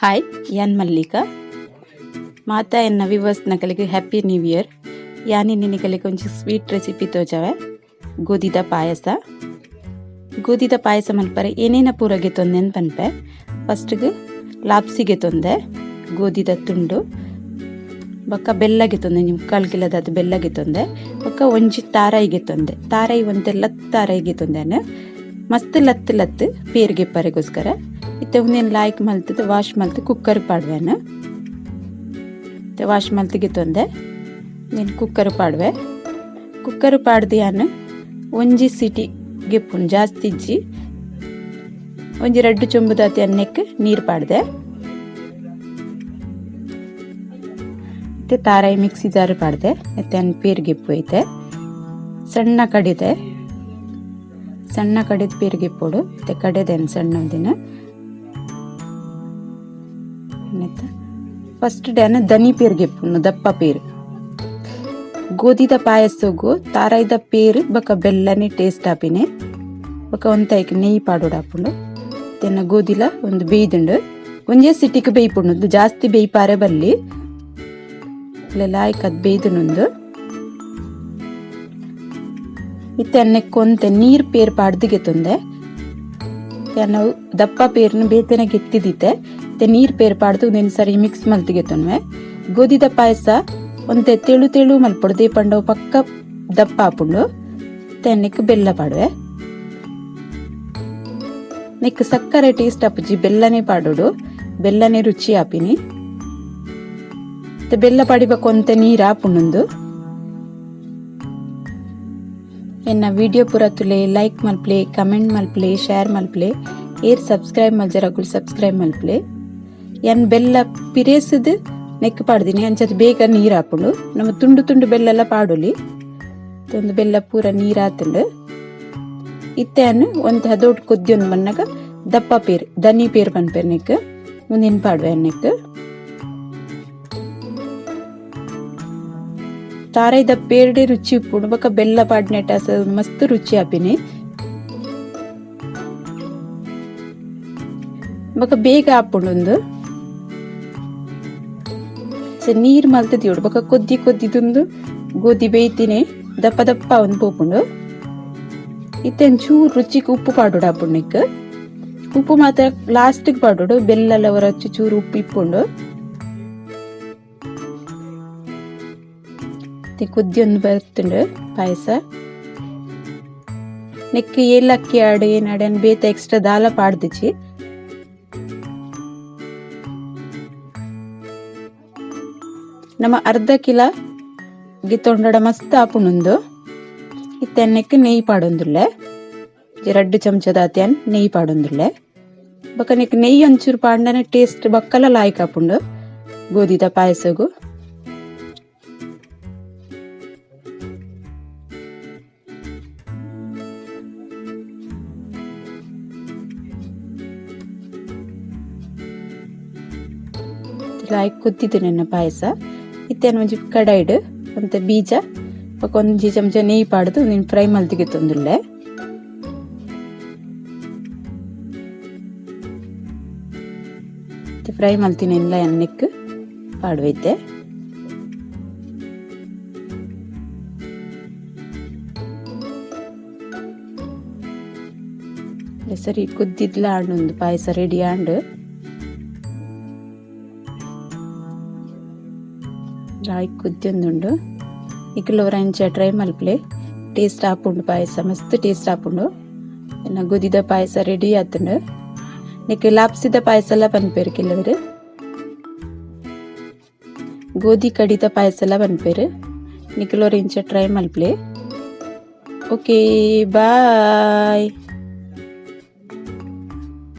Hi ಯಾನ್ ಮಲ್ಲಿಕಾ ಮಾತಾ ಎನ್ನ ವಿವರ್ಸ್ ನಕಲಿಗೆ ಹ್ಯಾಪಿ ನ್ಯೂ ಇಯರ್ ಯಾನಿ ನಿನಕಲಿಗೆ ಒಂಚು ಸ್ವೀಟ್ ರೆಸಿಪಿ ತೋಜವೆ ಗೋದಿದ ಪಾಯಸ ಮಲ್ಪರೆ ಏನೇನ ಪೂರಗೆ ತೊಂದೆ ಅಂತ ಪನ್ಪೆ ಫಸ್ಟ್ಗೆ ಲಾಪ್ಸಿಗೆ ತೊಂದೆ ಗೋದಿದ ತುಂಡು ಬೊಕ್ಕ ಬೆಲ್ಲಗೆ ತೊಂದೆ ನಿಮ್ಗೆ ಕಾಲ್ಕಿಲದ ಬೆಲ್ಲಗೆ ತೊಂದೆ ಬೊಕ್ಕ ಒಂಜಿ ತಾರಾಯಿಗೆ ತೊಂದೆ ತಾರಾಯಿ ಒಂತೆ ಲತ್ ತಾರಾಯಿಗೆ ತೊಂದೆನು ಮಸ್ತ್ ಲತ್ ಪೇರ್ಗೆ ಪರೆಗೋಸ್ಕರ ಇತ್ತೆ ಒಂದೇನು ಲಾಯ್ಕ್ ಮಲ್ತದ ವಾಶ್ ಮಲ್ತು ಕುಕ್ಕರ್ ಪಾಡ್ವೆನು ವಾಶ್ ಮಲ್ತಿಗೆ ತೊಂದೆ ನೀನು ಕುಕ್ಕರ್ ಪಾಡ್ವೆ ಕುಕ್ಕರ್ ಪಾಡ್ದಿಯಾನು ಒಂಜಿ ಸಿಟಿ ಗೆಪ್ಪುನು ಜಾಸ್ತಿ ಇಜ್ಜಿ ಒಂಜಿ 2 ಚೊಂಬುದಾತಿ ಅನ್ನಕ್ಕೆ ನೀರು ಪಾಡ್ದೆ ಮತ್ತೆ ತಾರಾಯಿ ಮಿಕ್ಸಿ ಜಾರು ಪಾಡ್ದೆ ಮತ್ತೆ ಅನ್ನ ಪೇರ್ಗೆಪ್ಪು ಐತೆ ಸಣ್ಣ ಕಡಿದೆ ಪೇರ್ಗೆಪ್ಪೋಡು ಮತ್ತೆ ಕಡೆದೇನು ಸಣ್ಣ ದಿನ ಫಸ್ಟ್ ಡೇನ ದನಿ ಪೇರ್ಗೆಪ್ಪುನು ದಪ್ಪ ಪೇರು ಗೋದಿದ ಪಾಯಸಗು ತಾರಾಯ್ದ ಪೇರು ಬೊಕ ಬೆಲ್ಲನೆ ಟೇಸ್ಟ್ ಆಪಿನೆ ಬೊಕ ಒಂತೈಕ್ ನೆಯ್ಯಿ ಪಾಡೋಡಾಪುಂಡು ತೆನ್ನ ಗೋದಿಲ ಒಂದು ಬೇಯ್ದುಂಡು ಒಂಜೇ ಸಿಟಿಗೆ ಬೇಯ್ಪುಂಡು ಜಾಸ್ತಿ ಬೇಯ್ಪಾರೆ ಬಲ್ಲಿ ಲಾಯ್ಕ್ ಅದು ಬೇಯ್ದುನುಂದು ಇತ್ತೆ ಅನ್ನಕ್ಕೆ ಕೊಂತೆ ನೀರು ಪೇರು ಪಾಡ್ದಿಗೆ ತೊಂದೆ ನಾವು ದಪ್ಪ ಪೇರ್ನ ಬೇತನೆ ಗೆತ್ತಿದಿತ್ತೆ ನೀರು ಪೇರು ಪಾಡ್ದು ನೀನು ಸರಿ ಮಿಕ್ಸ್ ಮಲ್ತಿಗೆ ತೊನ್ವೆ ಗೋದಿದ ಪಾಯಸ ಒಂತೆ ತೆಳು ಮಲ್ಪಡು ದೇಪಂಡು ಪಕ್ಕ ದಪ್ಪ ಆಪುಂಡು ತೆನ್ನಕ್ಕೆ ಬೆಲ್ಲ ಪಾಡ್ವೆ ನೆಕ್ ಸಕ್ಕರೆ ಟೇಸ್ಟ್ ಆಪುಜಿ ಬೆಲ್ಲನೆ ಪಾಡೋಡು ಬೆಲ್ಲನೆ ರುಚಿ ಆಪಿನಿ ಬೆಲ್ಲ ಪಾಡಿಬೇಕು ಒಂತೆ ನೀರು ಆಪುಂಡು ಎನ್ನ ವಿಡಿಯೋ ಪೂರ ತುಲೆ ಲೈಕ್ ಮಲ್ಪ್ಲೆ ಕಮೆಂಟ್ ಮಲ್ಪ್ಲೆ ಶೇರ್ ಮಲ್ಪ್ಲೆ ಏರ್ ಸಬ್ಸ್ಕ್ರೈಬ್ ಮಲ್ಜರಗುಲ್ ಸಬ್ಸ್ಕ್ರೈಬ್ ಮಲ್ಪ್ಲೆ ಎನ್ ಬೆಲ್ಲ ಪಿರೇಸದು ನೆಕ್ ಪಾಡ್ದಿನಿ ಅಂಚದು ಬೇಗ ನೀರು ಹಾಕೊಂಡು ನಮ್ಮ ತುಂಡು ಬೆಲ್ಲ ಎಲ್ಲ ಪಾಡೋಲಿ ಒಂದು ಬೆಲ್ಲ ಪೂರ ನೀರು ಹಾತುಂಡು ಇತ್ತೆ ಅನ್ನು ಒಂದು ದೊಡ್ಡ ಕೊದ್ದಿ ಒಂದು ಮನ್ನಾಗ ದಪ್ಪ ಪೇರು ದನಿ ಪೇರು ಪನ್ಪೇರು ನೆಕ್ ಮುಂದಿನ ಪಾಡ್ವೆ ಅನ್ನೆಕ್ ತಾರಾಯ್ದ ಪೇರ್ಡೆ ರುಚಿ ಉಪ್ಪುಂಡು ಬೊಕ ಬೆಲ್ಲ ಪಾಡ್ನೆಟ ಮಸ್ತ್ ರುಚಿ ಆಪಿನಿ ಬೊಕ ಬೇಗ ಆಪುಂಡು ನೀರ್ ಮಲ್ತದಿಯೋಡು ಬೊಕ ಕೊದ್ದಿದುಂದು ಗೋಧಿ ಬೇಯ್ತಿನಿ ದಪ್ಪ ಒಂದು ಪೋಪುಂಡು ಇತ್ತೆನ್ ಚೂರು ರುಚಿಗೆ ಉಪ್ಪು ಪಾಡೋಡು ಆಪುಂಡು ಉಪ್ಪು ಮಾತ್ರ ಲಾಸ್ಟಿಗೆ ಪಾಡೋಡು ಬೆಲ್ಲ ಹೊರಚ್ಚು ಚೂರು ಉಪ್ಪು ಇಪ್ಪುಂಡು ಕುದ್ದಿ ಒಂದು ಬರ್ತುಂಡು ಪಾಯಸ ನೆಕ್ ಏಲಕ್ಕಿ ಆಡು ಏನಾಡು ಅನ್ ಬೇತ ಎಕ್ಸ್ಟ್ರಾ ದಾಲ ಪಾಡ್ದಿಚ್ಚಿ ನಮ್ಮ ಅರ್ಧ ಕಿಲ ಗಿತ್ತೊಂಡಡ ಮಸ್ತ್ ಆಪುಂಡು ಇತ್ತೆನ್ನಕ್ಕೆ ನೆಯ್ಯಿ ಪಾಡೊಂದುಲ್ಲೆ 2 ಚಮಚದಾತ್ಯನ್ ನೆಯ್ಯಿ ಪಾಡೊಂದುಲ್ಲೆ ಬೊಕ ನೆಕ್ ನೆಯ್ಯಿ ಒಂಚೂರು ಪಾಂಡನೆ ಟೇಸ್ಟ್ ಬಕ್ಕಲ ಲಾಯ್ಕ್ ಆಪುಂಡು ಗೋದಿದ ಪಾಯಸಗು ಲಾಯ್ಕ್ ಕುದ್ದಿದ್ದು ನನ್ನ ಪಾಯಸ ಇತ್ತೇನು ಒಂಜಿ ಕಡಾಯ್ಡು ಅಂತ ಬೀಜ ಒಂಜಿ ಚಮಚ ನೆಯ್ಯಿ ಪಾಡ್ದು ನೀನು ಫ್ರೈ ಮಲ್ತಿಗೆ ತೊಂದುಲ್ಲೆ ಫ್ರೈ ಮಲ್ತೀನಿ ಎಲ್ಲ ಎಣ್ಣೆಕ್ ಪಾಡ್ವೈತೆ ಸರಿ ಕುದ್ದಿದ್ಲ ಆಂಡು ಪಾಯಸ ರೆಡಿ ಆಂಡು ಲಾಯ್ಕ್ ಕುದ್ದಿಯೊಂದುಂಡು ಇಕ್ಲೋರ ಇಂಚ ಟ್ರೈ ಮಲ್ಪ್ಲೆ ಟೇಸ್ಟ್ ಆಪುಂಡು ಪಾಯಸ ಮಸ್ತ್ ಟೇಸ್ಟ್ ಆಪುಂಡು ಇನ್ನು ಗೋದಿದ ಪಾಯಸ ರೆಡಿ ಆತುಂಡು ನೆಕ್ ಲಾಪ್ಸಿದ ಪಾಯಸ ಎಲ್ಲ ಪನ್ಪೇರು ಕೆಲವರು ಗೋಧಿ ಕಡಿದ ಪಾಯಸ ಎಲ್ಲ ಪನ್ಪೇರು ನಿಕ್ಲೋರ ಇಂಚ ಟ್ರೈ ಮಲ್ಪ್ಲೆ ಓಕೆ ಬಾಯ್.